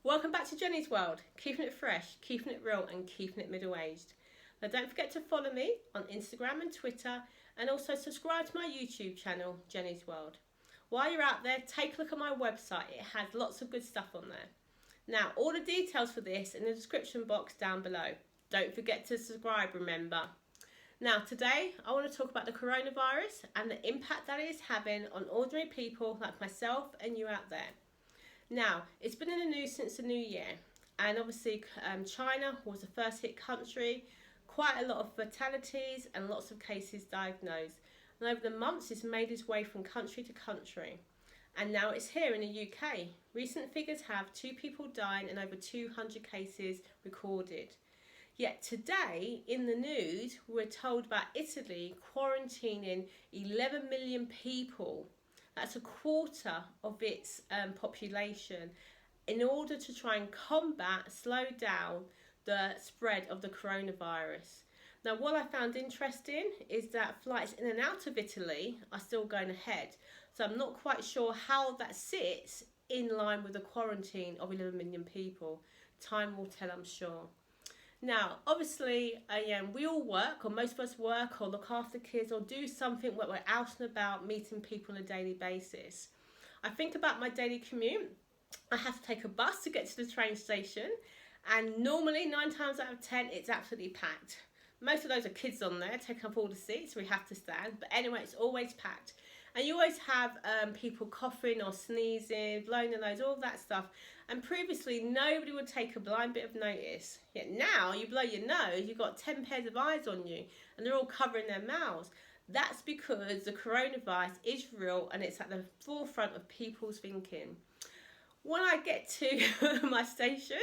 Welcome back to Jenny's World, keeping it fresh, keeping it real and keeping it middle-aged. Now don't forget to follow me on Instagram and Twitter, and also subscribe to my YouTube channel, Jenny's World. While you're out there, take a look at my website, it has lots of good stuff on there. Now all the details for this in the description box down below. Don't forget to subscribe, remember. Now today I want to talk about the coronavirus and the impact that it is having on ordinary people like myself and you out there. Now, it's been in the news since the new year, and obviously China was the first hit country, quite a lot of fatalities and lots of cases diagnosed. And over the months, it's made its way from country to country. And now it's here in the UK. Recent figures have 2 people dying and over 200 cases recorded. Yet today, in the news, we're told about Italy quarantining 11 million people. That's a quarter of its population in order to try and slow down the spread of the coronavirus. Now, what I found interesting is that flights in and out of Italy are still going ahead. So I'm not quite sure how that sits in line with the quarantine of 11 million people. Time will tell, I'm sure. Now, obviously, we all work, or most of us work, or look after kids, or do something where we're out and about meeting people on a daily basis. I think about my daily commute. I have to take a bus to get to the train station, and normally 9 times out of 10 it's absolutely packed. Most of those are kids on there taking up all the seats, so we have to stand, but anyway, it's always packed. And you always have people coughing or sneezing, blowing their nose, all that stuff. And previously, nobody would take a blind bit of notice. Yet now, you blow your nose, you've got 10 pairs of eyes on you, and they're all covering their mouths. That's because the coronavirus is real, and it's at the forefront of people's thinking. When I get to my station,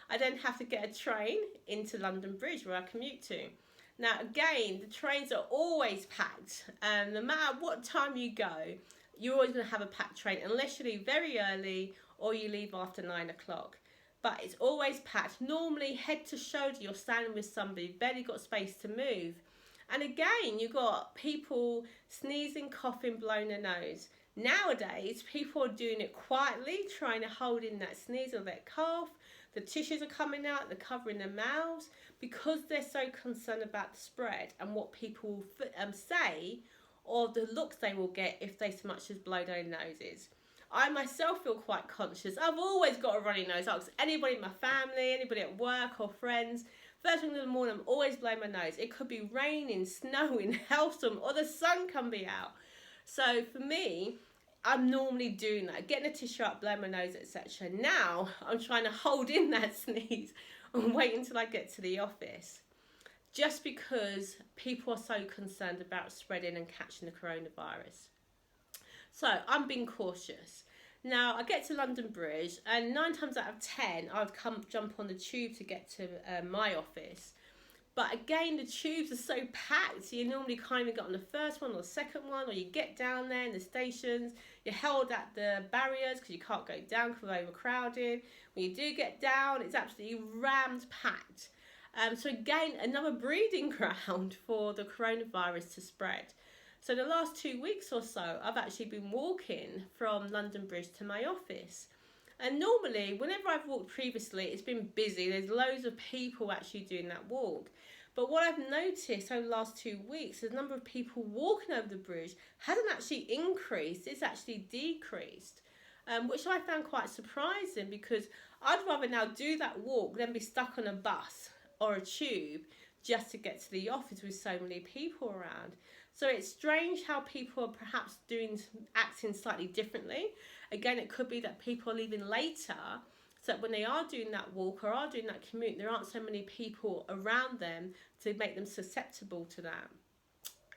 I then have to get a train into London Bridge, where I commute to. Now again, the trains are always packed, no matter what time you go, you're always going to have a packed train unless you leave very early or you leave after 9 o'clock. But it's always packed. Normally head to shoulder you're standing with somebody, barely got space to move. And again, you've got people sneezing, coughing, blowing their nose. Nowadays, people are doing it quietly, trying to hold in that sneeze or that cough. The tissues are coming out, they're covering their mouths because they're so concerned about the spread and what people say or the looks they will get if they so much as blow their noses. I myself feel quite conscious. I've always got a runny nose. Ask anybody in my family, anybody at work or friends. First thing in the morning, I'm always blowing my nose. It could be raining, snowing, hailstorm, or the sun can be out. So for me, I'm normally doing that, getting a tissue up, blowing my nose, etc. Now I'm trying to hold in that sneeze and wait until I get to the office, just because people are so concerned about spreading and catching the coronavirus. So I'm being cautious. Now I get to London Bridge, and 9 times out of 10 I would jump on the tube to get to my office. But again, the tubes are so packed, so you normally kind of get on the first one or the second one, or you get down there in the stations, you're held at the barriers because you can't go down because we're overcrowded. When you do get down, it's absolutely rammed packed. So again, another breeding ground for the coronavirus to spread. So the last 2 weeks or so, I've actually been walking from London Bridge to my office. And normally, whenever I've walked previously, it's been busy. There's loads of people actually doing that walk. But what I've noticed over the last 2 weeks is the number of people walking over the bridge hasn't actually increased, it's actually decreased. Which I found quite surprising, because I'd rather now do that walk than be stuck on a bus or a tube just to get to the office with so many people around. So it's strange how people are perhaps acting slightly differently. Again, it could be that people are leaving later, so that when they are doing that walk or are doing that commute, there aren't so many people around them to make them susceptible to that.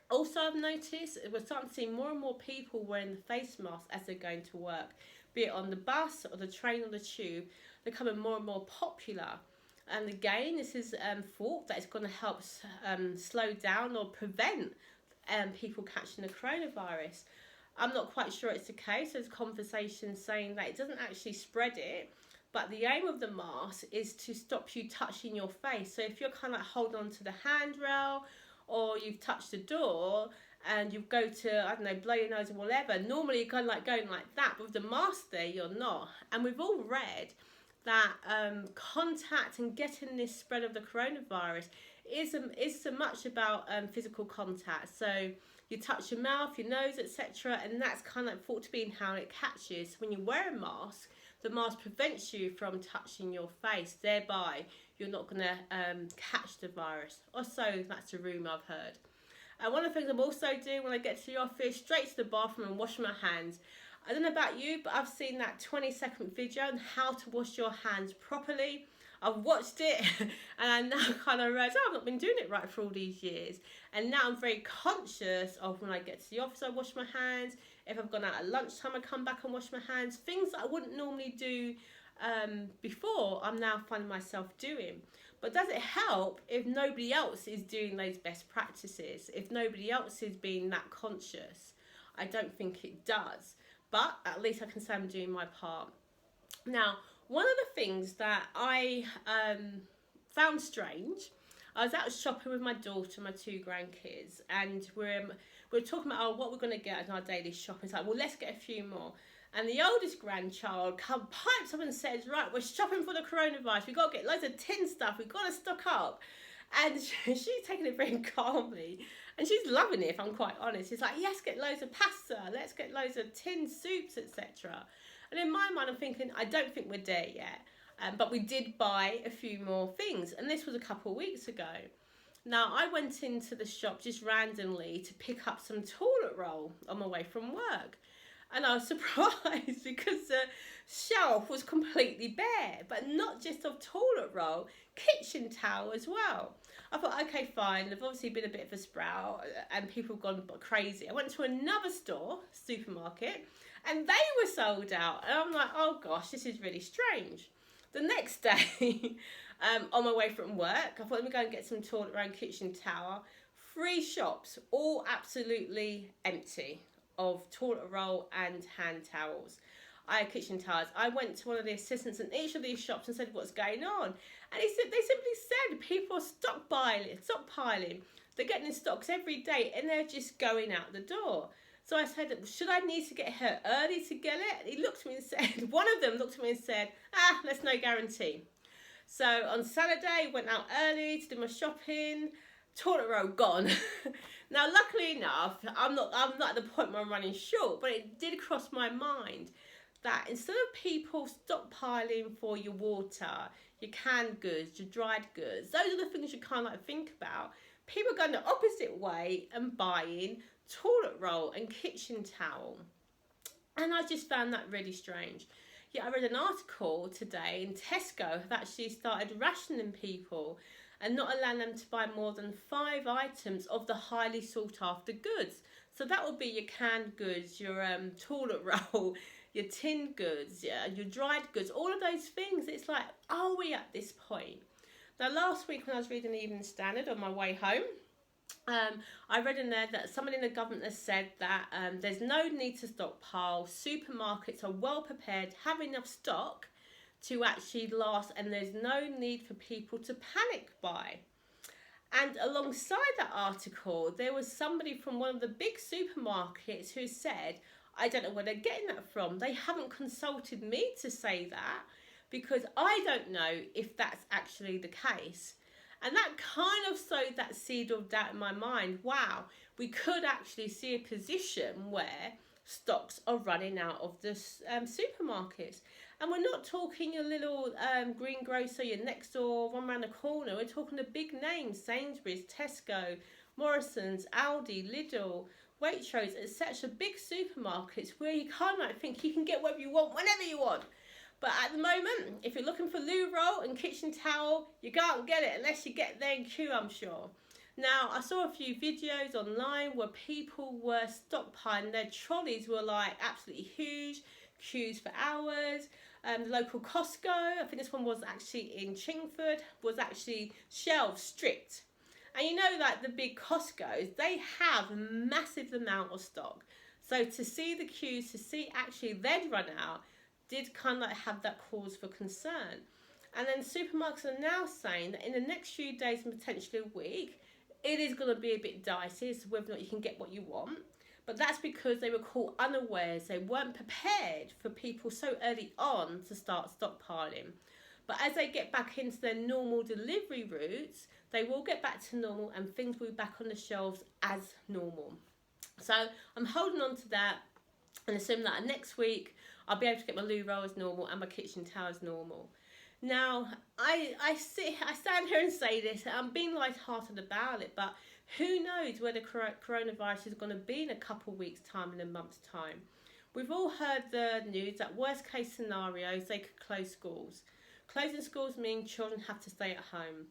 Also, I've noticed we're starting to see more and more people wearing the face mask as they're going to work, be it on the bus or the train or the tube. They're becoming more and more popular. And again, this is thought that it's going to help slow down or prevent people catching the coronavirus. I'm not quite sure it's the case. There's conversations saying that it doesn't actually spread it, but the aim of the mask is to stop you touching your face. So if you're kind of like holding on to the handrail, or you've touched the door and you go to, I don't know, blow your nose or whatever, normally you're kind of like going like that, but with the mask there, you're not. And we've all read that contact and getting this spread of the coronavirus is so much about physical contact. So you touch your mouth, your nose, etc., and that's kind of like thought to be how it catches. When you wear a mask, the mask prevents you from touching your face, thereby you're not going to catch the virus. Or so that's a rumour I've heard. And one of the things I'm also doing when I get to the office, straight to the bathroom and wash my hands. I don't know about you, but I've seen that 20-second video on how to wash your hands properly. I've watched it and I now kind of realised, I've not been doing it right for all these years. And now I'm very conscious of when I get to the office, I wash my hands. If I've gone out at lunchtime, I come back and wash my hands. Things that I wouldn't normally do before, I'm now finding myself doing. But does it help if nobody else is doing those best practices? If nobody else is being that conscious? I don't think it does. But at least I can say I'm doing my part. Now, one of the things that I found strange, I was out shopping with my daughter, my 2 grandkids, and we're talking about what we're going to get in our daily shopping. It's like, well, let's get a few more. And the oldest grandchild pipes up and says, right, we're shopping for the coronavirus. We've got to get loads of tin stuff. We've got to stock up. And she's taking it very calmly. And she's loving it, if I'm quite honest. It's like, yes, get loads of pasta. Let's get loads of tin soups, etc. And in my mind, I'm thinking, I don't think we're there yet. But we did buy a few more things. And this was a couple of weeks ago. Now, I went into the shop just randomly to pick up some toilet roll on my way from work. And I was surprised because the shelf was completely bare, but not just of toilet roll, kitchen towel as well. I thought, okay, fine, they've obviously been a bit of a sprout and people have gone crazy. I went to another store, supermarket, and they were sold out. And I'm like, oh gosh, this is really strange. The next day, on my way from work, I thought, let me go and get some toilet roll and kitchen towel. 3 shops, all absolutely empty of toilet roll and hand towels. I had kitchen towels. I went to one of the assistants in each of these shops and said, what's going on? And they simply said people are stockpiling. They're getting in stocks every day and they're just going out the door. So I said, should I need to get here early to get it? And he looked at me and said, one of them looked at me and said, there's no guarantee. So on Saturday, went out early to do my shopping. Toilet roll gone. Now, luckily enough, I'm not at the point where I'm running short, but it did cross my mind that instead of people stockpiling for your water, your canned goods, your dried goods, those are the things you kind of like think about. People are going the opposite way and buying toilet roll and kitchen towel. And I just found that really strange. Yeah, I read an article today in Tesco have actually started rationing people and not allowing them to buy more than 5 items of the highly sought after goods. So that would be your canned goods, your toilet roll, your tin goods, your dried goods, all of those things. It's like, are we at this point? Now, last week when I was reading the Evening Standard on my way home, I read in there that someone in the government has said that there's no need to stockpile. Supermarkets are well prepared, have enough stock to actually last, and there's no need for people to panic buy. And alongside that article, there was somebody from one of the big supermarkets who said, I don't know where they're getting that from. They haven't consulted me to say that because I don't know if that's actually the case. And that kind of sowed that seed of doubt in my mind. Wow, we could actually see a position where stocks are running out of the supermarkets. And we're not talking a little greengrocer, your next door, one around the corner. We're talking the big names, Sainsbury's, Tesco, Morrison's, Aldi, Lidl, Waitrose, etc. Big supermarkets where you can't think you can get whatever you want, whenever you want. But at the moment, if you're looking for loo roll and kitchen towel, you can't get it unless you get there in queue, I'm sure. Now, I saw a few videos online where people were stockpiling. Their trolleys were like absolutely huge, queues for hours. The local Costco, I think this one was actually in Chingford, was actually shelves stripped. And you know that the big Costco's, they have a massive amount of stock. So to see the queues, to see actually they'd run out, did kind of like have that cause for concern. And then supermarkets are now saying that in the next few days and potentially a week, it is going to be a bit dicey as to whether or not you can get what you want. But that's because they were caught unawares. They weren't prepared for people so early on to start stockpiling. But as they get back into their normal delivery routes, they will get back to normal and things will be back on the shelves as normal. So I'm holding on to that and assuming that next week I'll be able to get my loo roll as normal and my kitchen towel as normal. Now, I stand here and say this, I'm being light-hearted about it, but who knows where the coronavirus is going to be in a couple of weeks' time, in a month's time. We've all heard the news that worst case scenarios, they could close schools. Closing schools means children have to stay at home.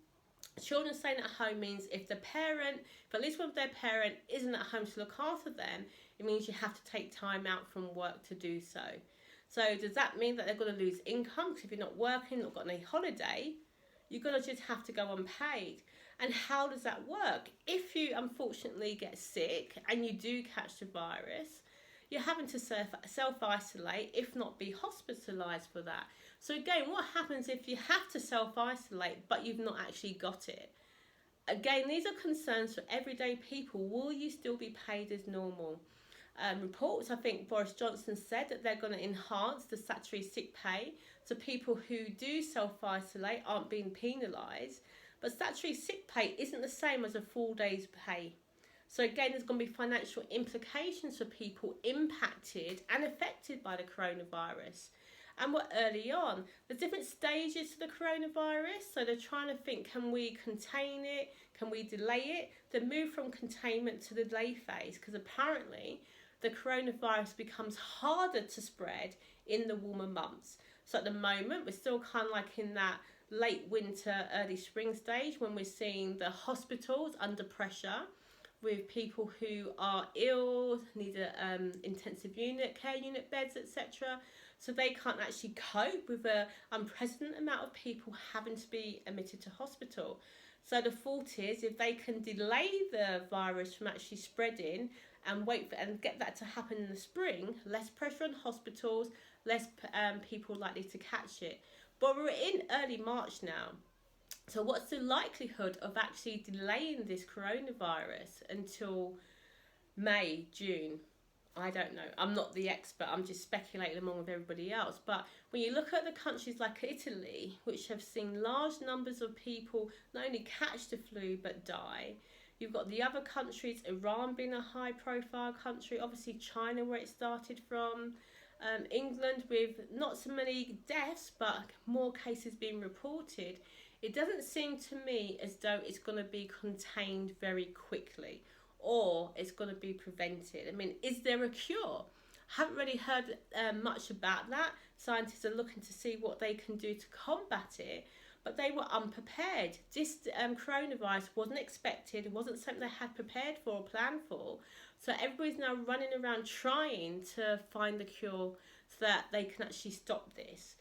Children staying at home means if the parent, if at least one of their parent isn't at home to look after them, it means you have to take time out from work to do so. So does that mean that they're going to lose income? Because if you're not working, not got any holiday, you're going to just have to go unpaid. And how does that work? If you unfortunately get sick and you do catch the virus, you're having to self-isolate, if not be hospitalised for that. So again, what happens if you have to self-isolate but you've not actually got it? Again, these are concerns for everyday people. Will you still be paid as normal? Reports, I think Boris Johnson said that they're going to enhance the statutory sick pay so people who do self-isolate aren't being penalised. But statutory sick pay isn't the same as a full day's pay. So again, there's going to be financial implications for people impacted and affected by the coronavirus. And we're early on. There's different stages to the coronavirus. So they're trying to think, can we contain it? Can we delay it? They move from containment to the delay phase because apparently the coronavirus becomes harder to spread in the warmer months. So at the moment, we're still kind of like in that late winter, early spring stage when we're seeing the hospitals under pressure with people who are ill, need intensive care unit beds, etc. So they can't actually cope with an unprecedented amount of people having to be admitted to hospital. So the thought is if they can delay the virus from actually spreading and wait for and get that to happen in the spring, less pressure on hospitals, less people likely to catch it. But we're in early March now. So what's the likelihood of actually delaying this coronavirus until May, June? I don't know. I'm not the expert. I'm just speculating along with everybody else. But when you look at the countries like Italy, which have seen large numbers of people not only catch the flu but die, you've got the other countries, Iran being a high-profile country, obviously China where it started from, England with not so many deaths but more cases being reported. It doesn't seem to me as though it's going to be contained very quickly or it's going to be prevented. I mean, is there a cure? I haven't really heard much about that. Scientists are looking to see what they can do to combat it, but they were unprepared. This coronavirus wasn't expected. It wasn't something they had prepared for or planned for. So everybody's now running around trying to find the cure so that they can actually stop this.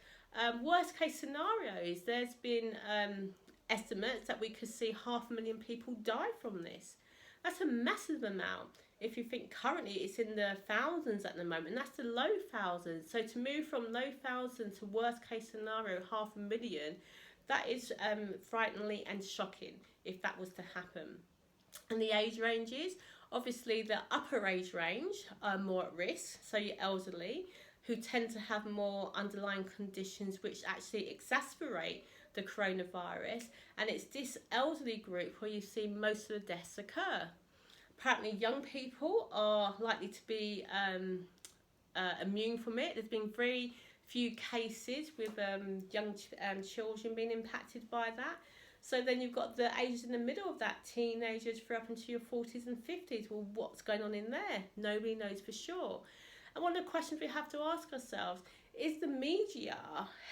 Worst case scenarios, there's been estimates that we could see 500,000 people die from this. That's a massive amount. If you think currently it's in the thousands at the moment, that's the low thousands. So to move from low thousands to worst case scenario, 500,000, that is frighteningly and shocking if that was to happen. And the age ranges, obviously the upper age range are more at risk, so your elderly, who tend to have more underlying conditions which actually exacerbate the coronavirus, and it's this elderly group where you see most of the deaths occur. Apparently young people are likely to be immune from it. There's been very few cases with young children being impacted by that. So then you've got the ages in the middle of that, teenagers for up into your 40s and 50s. Well, what's going on in there? Nobody knows for sure. And one of the questions we have to ask ourselves, is the media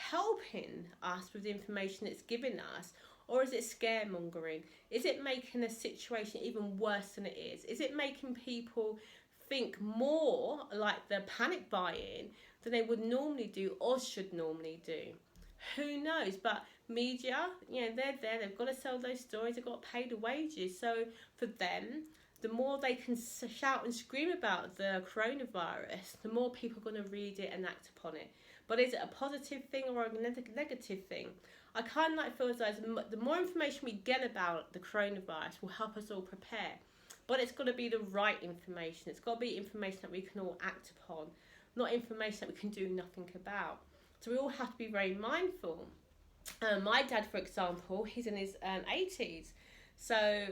helping us with the information it's giving us, or is it scaremongering? Is it making a situation even worse than it is? Is it making people think more like they're panic buying than they would normally do or should normally do? Who knows? But media, they're there, they've got to sell those stories, they've got to pay the wages. So for them, the more they can shout and scream about the coronavirus, the more people are going to read it and act upon it. But is it a positive thing or a negative thing? I kind of feel as though the more information we get about the coronavirus will help us all prepare. But it's got to be the right information. It's got to be information that we can all act upon, not information that we can do nothing about. So we all have to be very mindful. My dad, for example, he's in his 80s. So,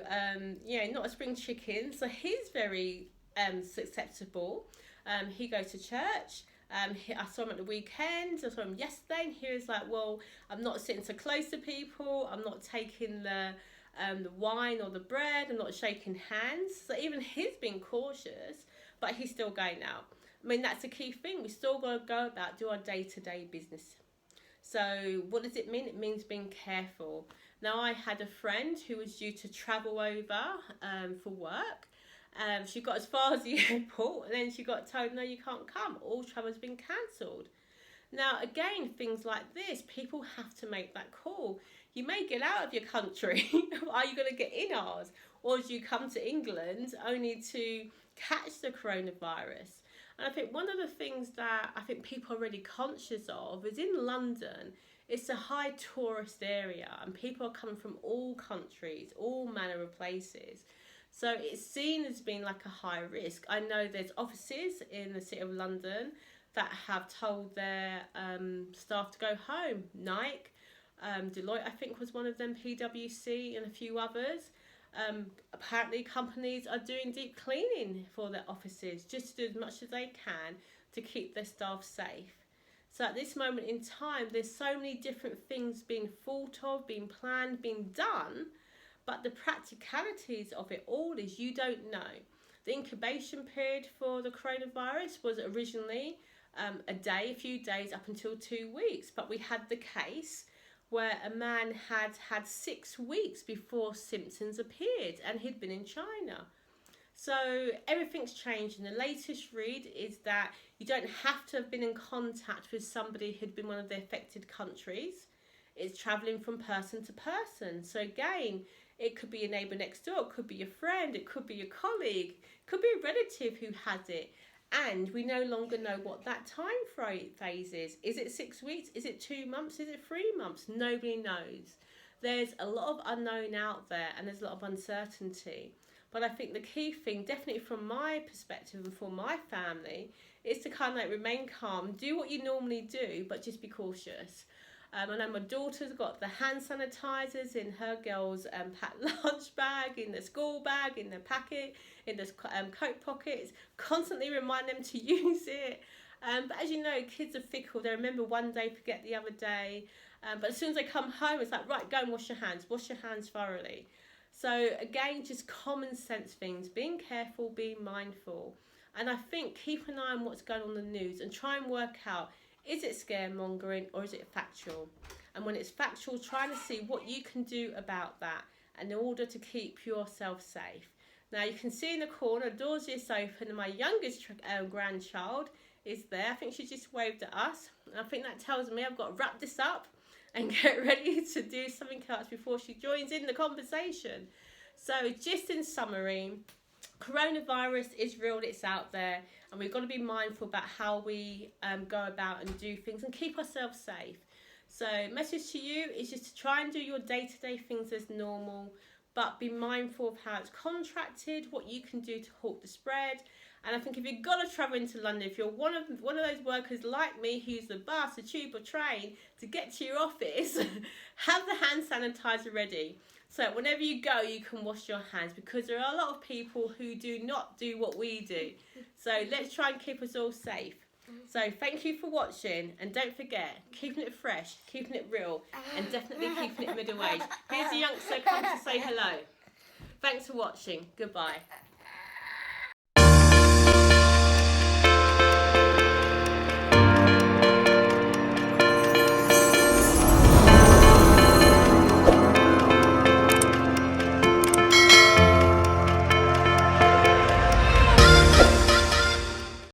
not a spring chicken. So he's very susceptible. He goes to church. I saw him at the weekend. I saw him yesterday, and he was like, "Well, I'm not sitting so close to people. I'm not taking the wine or the bread. I'm not shaking hands." So even he's being cautious, but he's still going out. I mean, that's the key thing. We still got to go about do our day-to-day business. So what does it mean? It means being careful. Now, I had a friend who was due to travel over for work. She got as far as the airport, and then she got told, no, you can't come. All travel's been cancelled. Now, again, things like this, people have to make that call. You may get out of your country. Are you going to get in ours? Or do you come to England only to catch the coronavirus? And I think one of the things that I think people are really conscious of is in London, it's a high tourist area and people are coming from all countries, all manner of places. So it's seen as being like a high risk. I know there's offices in the city of London that have told their staff to go home. Nike, Deloitte, I think, was one of them, PwC and a few others. Apparently companies are doing deep cleaning for their offices just to do as much as they can to keep their staff safe. So at this moment in time, there's so many different things being thought of, being planned, being done, but the practicalities of it all is you don't know. The incubation period for the coronavirus was originally a few days up until 2 weeks, but we had the case where a man had 6 weeks before symptoms appeared and he'd been in China. So everything's changed, and the latest read is that you don't have to have been in contact with somebody who'd been one of the affected countries. It's travelling from person to person. So again, it could be your neighbour next door, it could be your friend, it could be your colleague, it could be a relative who has it. And we no longer know what that time phase is. Is it 6 weeks? Is it 2 months? Is it 3 months? Nobody knows. There's a lot of unknown out there and there's a lot of uncertainty. But I think the key thing, definitely from my perspective and for my family, is to kind of like remain calm, do what you normally do, but just be cautious. I know my daughter's got the hand sanitizers in her girls' packed lunch bag, in the school bag, in the packet, in the coat pockets. Constantly remind them to use it. But as you know, kids are fickle. They remember one day, forget the other day. But as soon as they come home, it's like, right, go and wash your hands. Wash your hands thoroughly. So again, just common sense things. Being careful, being mindful. And I think keep an eye on what's going on in the news and try and work out, is it scaremongering or is it factual? And when it's factual, trying to see what you can do about that in order to keep yourself safe. Now you can see in the corner, doors just open, and my youngest grandchild is there. I think she just waved at us. And I think that tells me I've got to wrap this up and get ready to do something else before she joins in the conversation. So just in summary, coronavirus is real, it's out there, and we've got to be mindful about how we go about and do things and keep ourselves safe. So message to you is just to try and do your day-to-day things as normal, but be mindful of how it's contracted, what you can do to halt the spread. And I think if you've got to travel into London, if you're one of those workers like me who use the bus, the tube or train to get to your office, have the hand sanitizer ready. So whenever you go, you can wash your hands, because there are a lot of people who do not do what we do. So let's try and keep us all safe. So thank you for watching, and don't forget, keeping it fresh, keeping it real, and definitely keeping it middle-aged. Here's a youngster come to say hello. Thanks for watching. Goodbye.